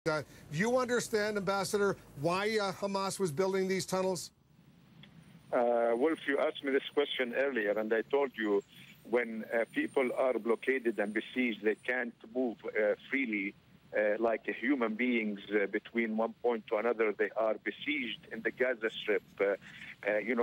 Do you understand, Ambassador, why Hamas was building these tunnels? Wolf, you asked me this question earlier, and I told you when people are blockaded and besieged, they can't move freely like human beings between one point to another. They are besieged in the Gaza Strip.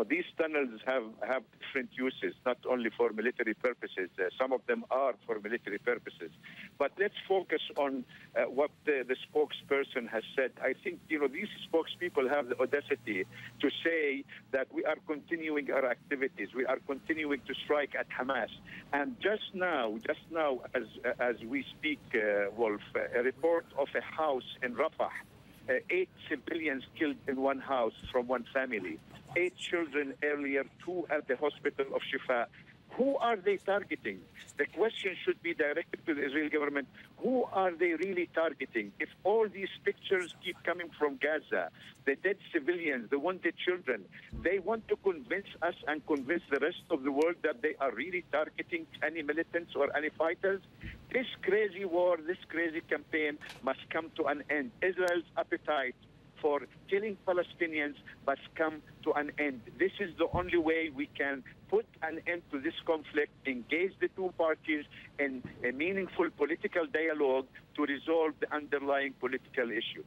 These tunnels have different uses, not only for military purposes. Some of them are for military purposes. But let's focus on what the spokesperson has said. I think, these spokespeople have the audacity to say that we are continuing our activities. We are continuing to strike at Hamas. And just now, as we speak, Wolf, a report of a house in Rafah, 8 civilians killed in one house from one family, 8 children earlier, 2 at the hospital of Shifa. Who are they targeting? The question should be directed to the Israeli government. Who are they really targeting? If all these pictures keep coming from Gaza, the dead civilians, the wounded children, they want to convince us and convince the rest of the world that they are really targeting any militants or any fighters. This crazy war, this crazy campaign must come to an end. Israel's appetite for killing Palestinians must come to an end. This is the only way we can put an end to this conflict, engage the two parties in a meaningful political dialogue to resolve the underlying political issue.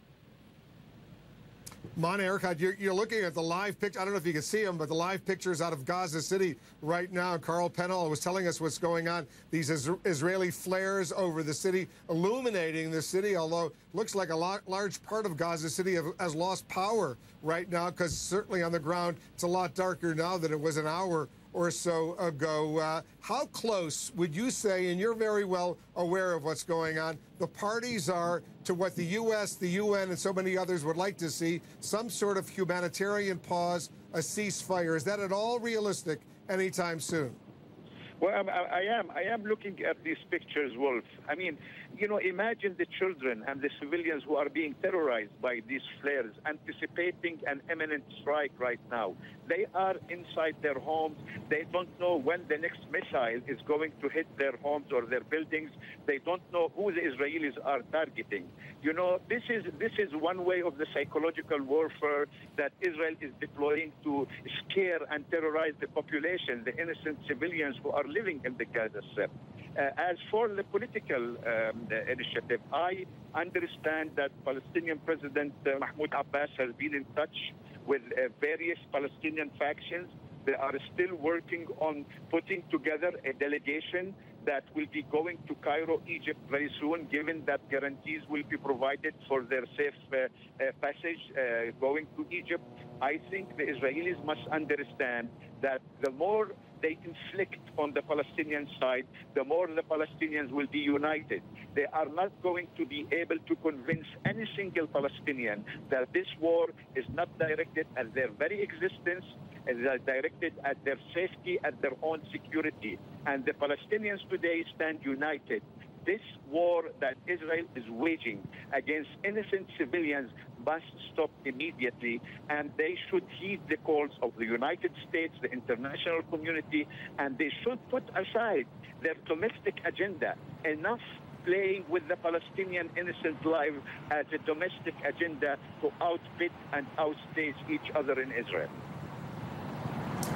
Mona Erekat, you're looking at the live picture. I don't know if you can see them, but the live pictures out of Gaza City right now. Carl Penhall was telling us what's going on. These Israeli flares over the city, illuminating the city, although it looks like a large part of Gaza City has lost power right now, because certainly on the ground it's a lot darker now than it was an hour or so ago. How close would you say, and you're very well aware of what's going on, the parties are to what the U.S., the UN, and so many others would like to see, some sort of humanitarian pause, a ceasefire? Is that at all realistic anytime soon? Well, I am looking at these pictures, Wolf. I mean, imagine the children and the civilians who are being terrorized by these flares, anticipating an imminent strike right now. They are inside their homes. They don't know when the next missile is going to hit their homes or their buildings. They don't know who the Israelis are targeting. This is one way of the psychological warfare that Israel is deploying to scare and terrorize the population, the innocent civilians who are living in the Gaza Strip. As for the political initiative, I understand that Palestinian President Mahmoud Abbas has been in touch with various Palestinian factions. They are still working on putting together a delegation that will be going to Cairo, Egypt very soon, given that guarantees will be provided for their safe passage going to Egypt. I think the Israelis must understand that the more they inflict on the Palestinian side, the more the Palestinians will be united. They are not going to be able to convince any single Palestinian that this war is not directed at their very existence, it is directed at their safety, at their own security. And the Palestinians today stand united. This war that Israel is waging against innocent civilians must stop immediately, and they should heed the calls of the United States, the international community, and they should put aside their domestic agenda. Enough playing with the Palestinian innocent life as a domestic agenda to outbid and outstage each other in Israel.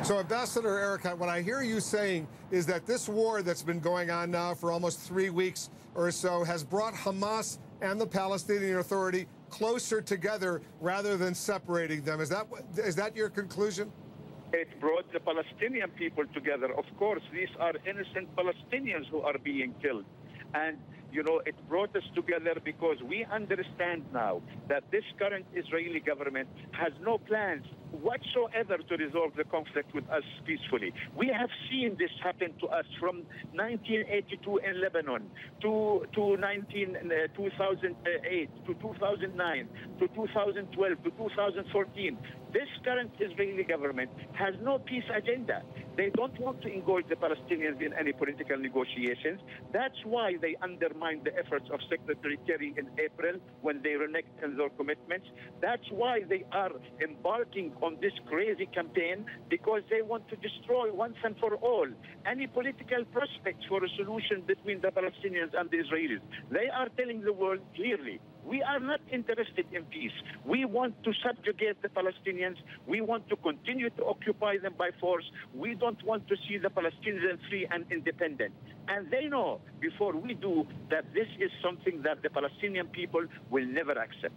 So, Ambassador Erekat, what I hear you saying is that this war that's been going on now for almost 3 weeks or so has brought Hamas and the Palestinian Authority closer together rather than separating them. Is that your conclusion? It brought the Palestinian people together. Of course, these are innocent Palestinians who are being killed. And it brought us together because we understand now that this current Israeli government has no plans whatsoever to resolve the conflict with us peacefully. We have seen this happen to us from 1982 in Lebanon to 2008 to 2009 to 2012 to 2014. This current Israeli government has no peace agenda. They don't want to engage the Palestinians in any political negotiations. That's why they undermined the efforts of Secretary Kerry in April when they reneged on their commitments. That's why they are embarking on this crazy campaign, because they want to destroy once and for all any political prospects for a solution between the Palestinians and the Israelis. They are telling the world clearly We are not interested in peace. We want to subjugate the Palestinians. We want to continue to occupy them by force. We don't want to see the Palestinians free and independent. And they know before we do that this is something that the Palestinian people will never accept.